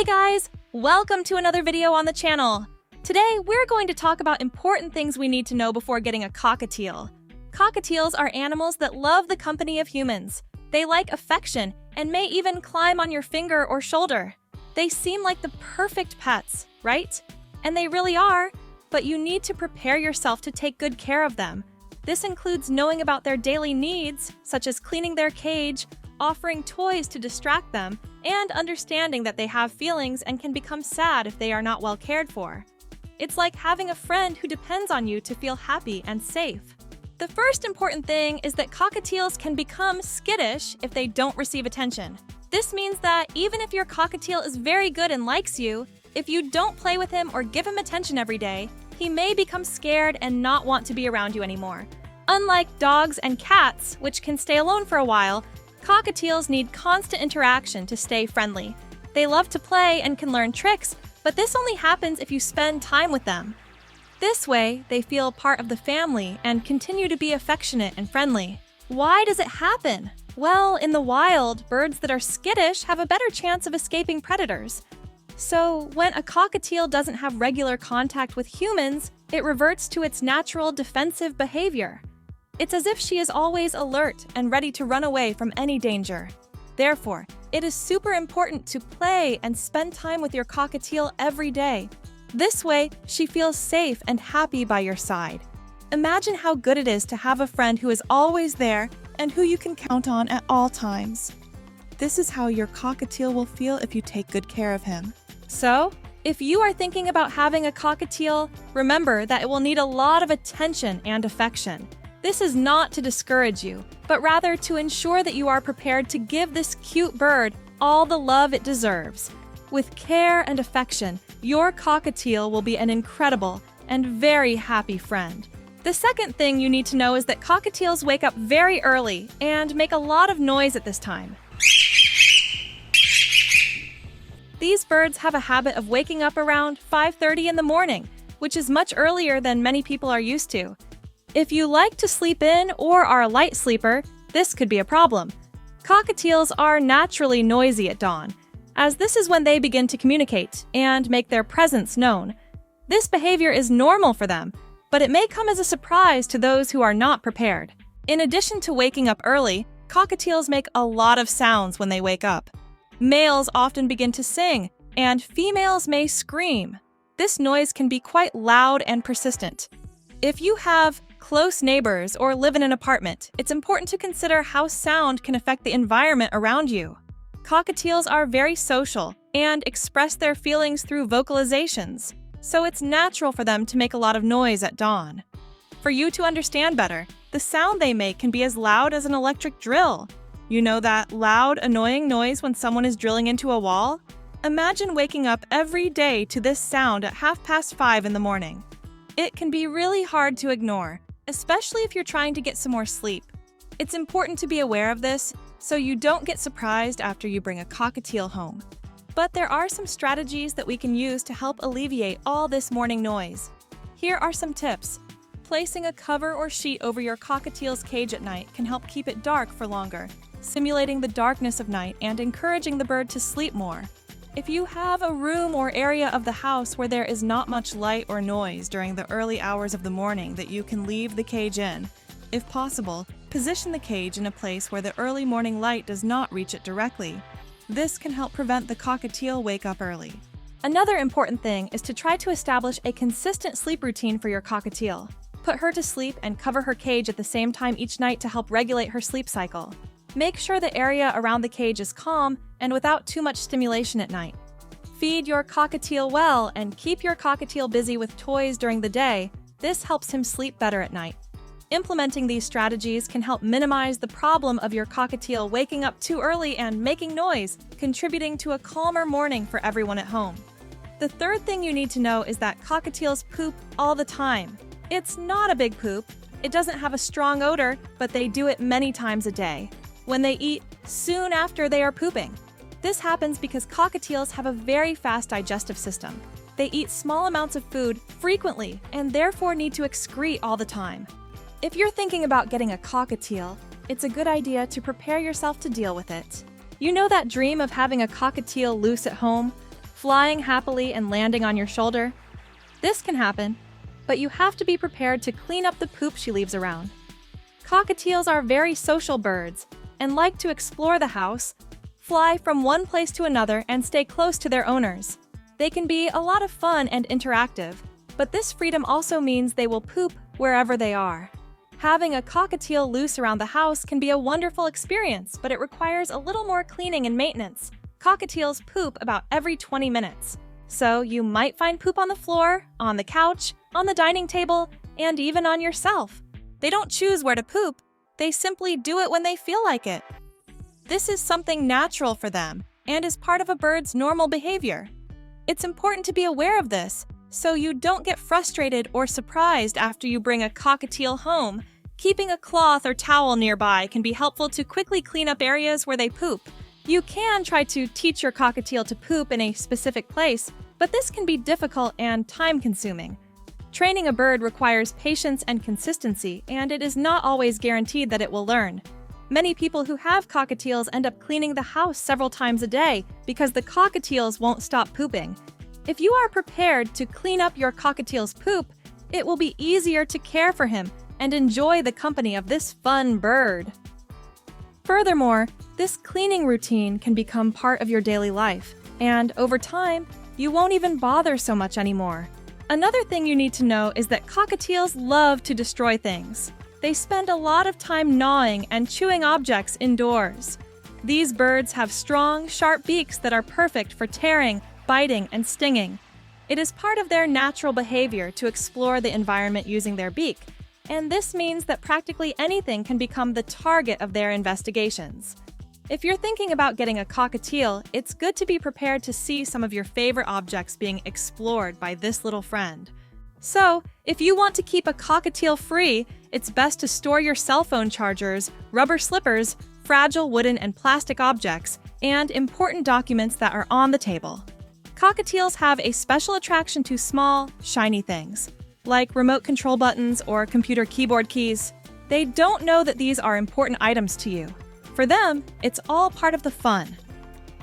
Hey guys, welcome to another video on the channel. Today, we're going to talk about important things we need to know before getting a cockatiel. Cockatiels are animals that love the company of humans. They like affection and may even climb on your finger or shoulder. They seem like the perfect pets, right? And they really are, but you need to prepare yourself to take good care of them. This includes knowing about their daily needs, such as cleaning their cage, offering toys to distract them, and understanding that they have feelings and can become sad if they are not well cared for. It's like having a friend who depends on you to feel happy and safe. The first important thing is that cockatiels can become skittish if they don't receive attention. This means that even if your cockatiel is very good and likes you, if you don't play with him or give him attention every day, he may become scared and not want to be around you anymore. Unlike dogs and cats, which can stay alone for a while, cockatiels need constant interaction to stay friendly. They love to play and can learn tricks, but this only happens if you spend time with them. This way, they feel part of the family and continue to be affectionate and friendly. Why does it happen? Well, in the wild, birds that are skittish have a better chance of escaping predators. So, when a cockatiel doesn't have regular contact with humans, it reverts to its natural defensive behavior. It's as if she is always alert and ready to run away from any danger. Therefore, it is super important to play and spend time with your cockatiel every day. This way, she feels safe and happy by your side. Imagine how good it is to have a friend who is always there and who you can count on at all times. This is how your cockatiel will feel if you take good care of him. So, if you are thinking about having a cockatiel, remember that it will need a lot of attention and affection. This is not to discourage you, but rather to ensure that you are prepared to give this cute bird all the love it deserves. With care and affection, your cockatiel will be an incredible and very happy friend. The second thing you need to know is that cockatiels wake up very early and make a lot of noise at this time. These birds have a habit of waking up around 5:30 in the morning, which is much earlier than many people are used to. If you like to sleep in or are a light sleeper, this could be a problem. Cockatiels are naturally noisy at dawn, as this is when they begin to communicate and make their presence known. This behavior is normal for them, but it may come as a surprise to those who are not prepared. In addition to waking up early, cockatiels make a lot of sounds when they wake up. Males often begin to sing, and females may scream. This noise can be quite loud and persistent. If you have close neighbors or live in an apartment, it's important to consider how sound can affect the environment around you. Cockatiels are very social and express their feelings through vocalizations, so it's natural for them to make a lot of noise at dawn. For you to understand better, the sound they make can be as loud as an electric drill. You know that loud, annoying noise when someone is drilling into a wall? Imagine waking up every day to this sound at 5:30 in the morning. It can be really hard to ignore, especially if you're trying to get some more sleep. It's important to be aware of this so you don't get surprised after you bring a cockatiel home. But there are some strategies that we can use to help alleviate all this morning noise. Here are some tips. Placing a cover or sheet over your cockatiel's cage at night can help keep it dark for longer, simulating the darkness of night and encouraging the bird to sleep more. If you have a room or area of the house where there is not much light or noise during the early hours of the morning that you can leave the cage in, if possible, position the cage in a place where the early morning light does not reach it directly. This can help prevent the cockatiel wake up early. Another important thing is to try to establish a consistent sleep routine for your cockatiel. Put her to sleep and cover her cage at the same time each night to help regulate her sleep cycle. Make sure the area around the cage is calm and without too much stimulation at night. Feed your cockatiel well and keep your cockatiel busy with toys during the day. This helps him sleep better at night. Implementing these strategies can help minimize the problem of your cockatiel waking up too early and making noise, contributing to a calmer morning for everyone at home. The third thing you need to know is that cockatiels poop all the time. It's not a big poop. It doesn't have a strong odor, but they do it many times a day. When they eat, soon after they are pooping. This happens because cockatiels have a very fast digestive system. They eat small amounts of food frequently and therefore need to excrete all the time. If you're thinking about getting a cockatiel, it's a good idea to prepare yourself to deal with it. You know that dream of having a cockatiel loose at home? flying happily and landing on your shoulder. This can happen, but you have to be prepared to clean up the poop she leaves around. Cockatiels are very social birds and like to explore the house, fly from one place to another, and stay close to their owners. They can be a lot of fun and interactive, but this freedom also means they will poop wherever they are. Having a cockatiel loose around the house can be a wonderful experience, but it requires a little more cleaning and maintenance. Cockatiels poop about every 20 minutes. So you might find poop on the floor, on the couch, on the dining table, and even on yourself. They don't choose where to poop, they simply do it when they feel like it. This is something natural for them and is part of a bird's normal behavior. It's important to be aware of this so you don't get frustrated or surprised after you bring a cockatiel home. Keeping a cloth or towel nearby can be helpful to quickly clean up areas where they poop. You can try to teach your cockatiel to poop in a specific place, but this can be difficult and time-consuming. Training a bird requires patience and consistency, and it is not always guaranteed that it will learn. Many people who have cockatiels end up cleaning the house several times a day because the cockatiels won't stop pooping. If you are prepared to clean up your cockatiel's poop, it will be easier to care for him and enjoy the company of this fun bird. Furthermore, this cleaning routine can become part of your daily life, and over time, you won't even bother so much anymore. Another thing you need to know is that cockatiels love to destroy things. They spend a lot of time gnawing and chewing objects indoors. These birds have strong, sharp beaks that are perfect for tearing, biting, and stinging. It is part of their natural behavior to explore the environment using their beak, and this means that practically anything can become the target of their investigations. If you're thinking about getting a cockatiel, it's good to be prepared to see some of your favorite objects being explored by this little friend. So, if you want to keep a cockatiel free, it's best to store your cell phone chargers, rubber slippers, fragile wooden and plastic objects, and important documents that are on the table. Cockatiels have a special attraction to small, shiny things, like remote control buttons or computer keyboard keys. They don't know that these are important items to you. For them, it's all part of the fun.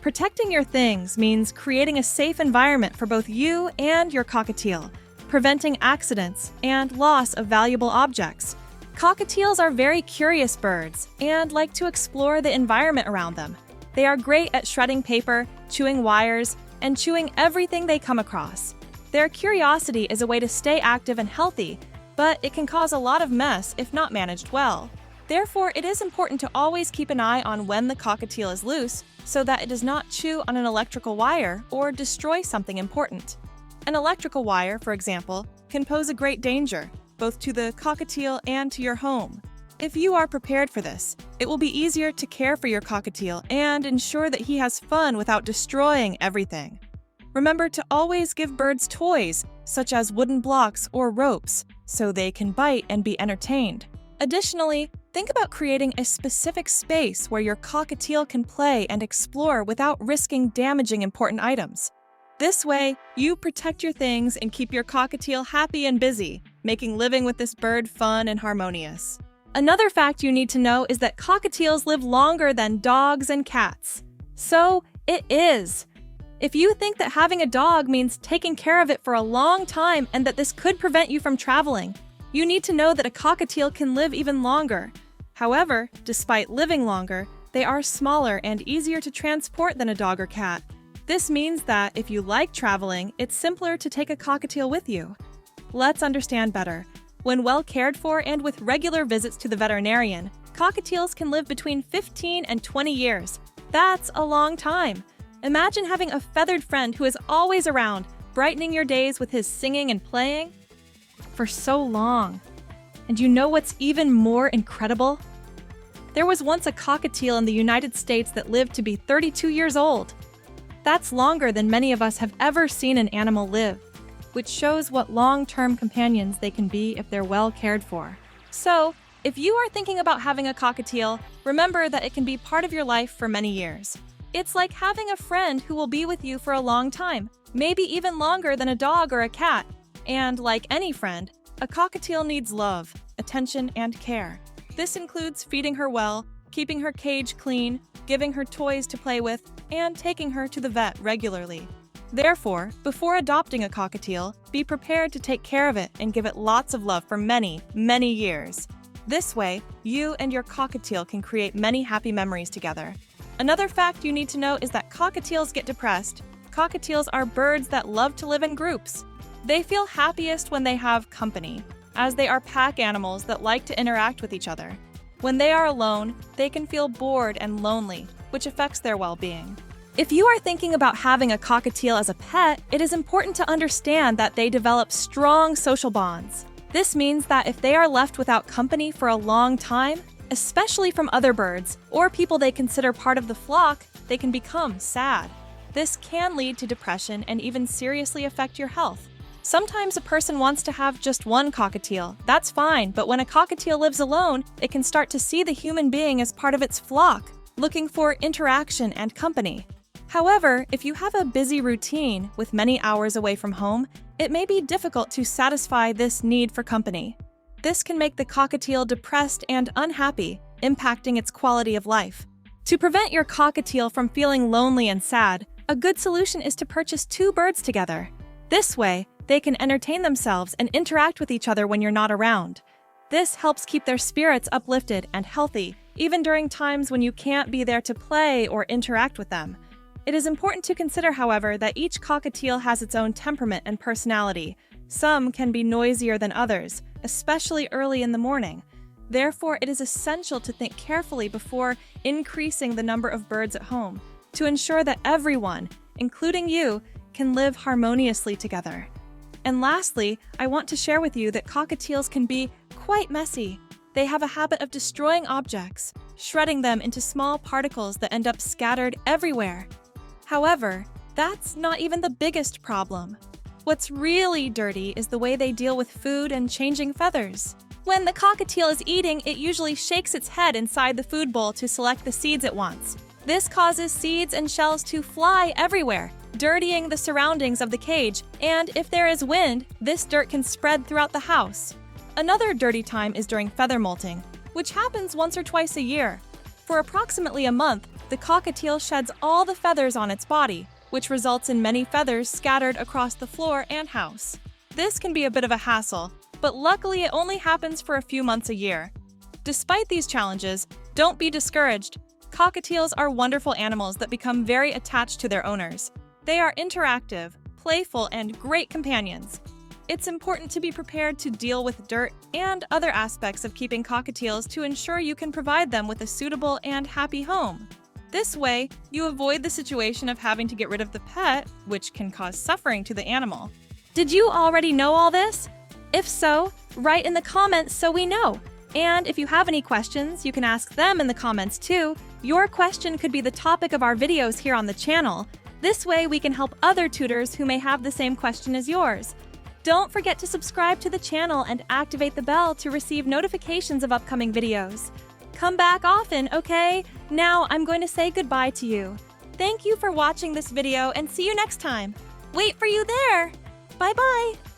Protecting your things means creating a safe environment for both you and your cockatiel, preventing accidents and loss of valuable objects. Cockatiels are very curious birds and like to explore the environment around them. They are great at shredding paper, chewing wires, and chewing everything they come across. Their curiosity is a way to stay active and healthy, but it can cause a lot of mess if not managed well. Therefore, it is important to always keep an eye on when the cockatiel is loose so that it does not chew on an electrical wire or destroy something important. An electrical wire, for example, can pose a great danger, both to the cockatiel and to your home. If you are prepared for this, it will be easier to care for your cockatiel and ensure that he has fun without destroying everything. Remember to always give birds toys, such as wooden blocks or ropes, so they can bite and be entertained. Additionally, think about creating a specific space where your cockatiel can play and explore without risking damaging important items. This way, you protect your things and keep your cockatiel happy and busy, making living with this bird fun and harmonious. Another fact you need to know is that cockatiels live longer than dogs and cats. So, it is. If you think that having a dog means taking care of it for a long time and that this could prevent you from traveling, you need to know that a cockatiel can live even longer. However, despite living longer, they are smaller and easier to transport than a dog or cat. This means that if you like traveling, it's simpler to take a cockatiel with you. Let's understand better. When well cared for and with regular visits to the veterinarian, cockatiels can live between 15 and 20 years. That's a long time. Imagine having a feathered friend who is always around, brightening your days with his singing and playing for so long. And you know what's even more incredible? There was once a cockatiel in the United States that lived to be 32 years old. That's longer than many of us have ever seen an animal live, which shows what long-term companions they can be if they're well cared for. So, if you are thinking about having a cockatiel, remember that it can be part of your life for many years. It's like having a friend who will be with you for a long time, maybe even longer than a dog or a cat. And like any friend, a cockatiel needs love, attention, and care. This includes feeding her well, keeping her cage clean, giving her toys to play with, and taking her to the vet regularly. Therefore, before adopting a cockatiel, be prepared to take care of it and give it lots of love for many, many years. This way, you and your cockatiel can create many happy memories together. Another fact you need to know is that cockatiels get depressed. Cockatiels are birds that love to live in groups. They feel happiest when they have company, as they are pack animals that like to interact with each other. When they are alone, they can feel bored and lonely, which affects their well-being. If you are thinking about having a cockatiel as a pet, it is important to understand that they develop strong social bonds. This means that if they are left without company for a long time, especially from other birds or people they consider part of the flock, they can become sad. This can lead to depression and even seriously affect your health. Sometimes a person wants to have just one cockatiel. That's fine, but when a cockatiel lives alone, it can start to see the human being as part of its flock, looking for interaction and company. However, if you have a busy routine with many hours away from home, it may be difficult to satisfy this need for company. This can make the cockatiel depressed and unhappy, impacting its quality of life. To prevent your cockatiel from feeling lonely and sad, a good solution is to purchase 2 birds together. This way, they can entertain themselves and interact with each other when you're not around. This helps keep their spirits uplifted and healthy, even during times when you can't be there to play or interact with them. It is important to consider, however, that each cockatiel has its own temperament and personality. Some can be noisier than others, especially early in the morning. Therefore, it is essential to think carefully before increasing the number of birds at home, to ensure that everyone, including you, can live harmoniously together. And lastly, I want to share with you that cockatiels can be quite messy. They have a habit of destroying objects, shredding them into small particles that end up scattered everywhere. However, that's not even the biggest problem. What's really dirty is the way they deal with food and changing feathers. When the cockatiel is eating, it usually shakes its head inside the food bowl to select the seeds it wants. This causes seeds and shells to fly everywhere, dirtying the surroundings of the cage, and if there is wind, this dirt can spread throughout the house. Another dirty time is during feather molting, which happens once or twice a year. For approximately a month, the cockatiel sheds all the feathers on its body, which results in many feathers scattered across the floor and house. This can be a bit of a hassle, but luckily it only happens for a few months a year. Despite these challenges, don't be discouraged. Cockatiels are wonderful animals that become very attached to their owners. They are interactive, playful, and great companions. It's important to be prepared to deal with dirt and other aspects of keeping cockatiels to ensure you can provide them with a suitable and happy home. This way, you avoid the situation of having to get rid of the pet, which can cause suffering to the animal. Did you already know all this? If so, write in the comments so we know. And if you have any questions, you can ask them in the comments too. Your question could be the topic of our videos here on the channel. This way we can help other tutors who may have the same question as yours. Don't forget to subscribe to the channel and activate the bell to receive notifications of upcoming videos. Come back often, okay? Now I'm going to say goodbye to you. Thank you for watching this video and see you next time. Wait for you there! Bye-bye!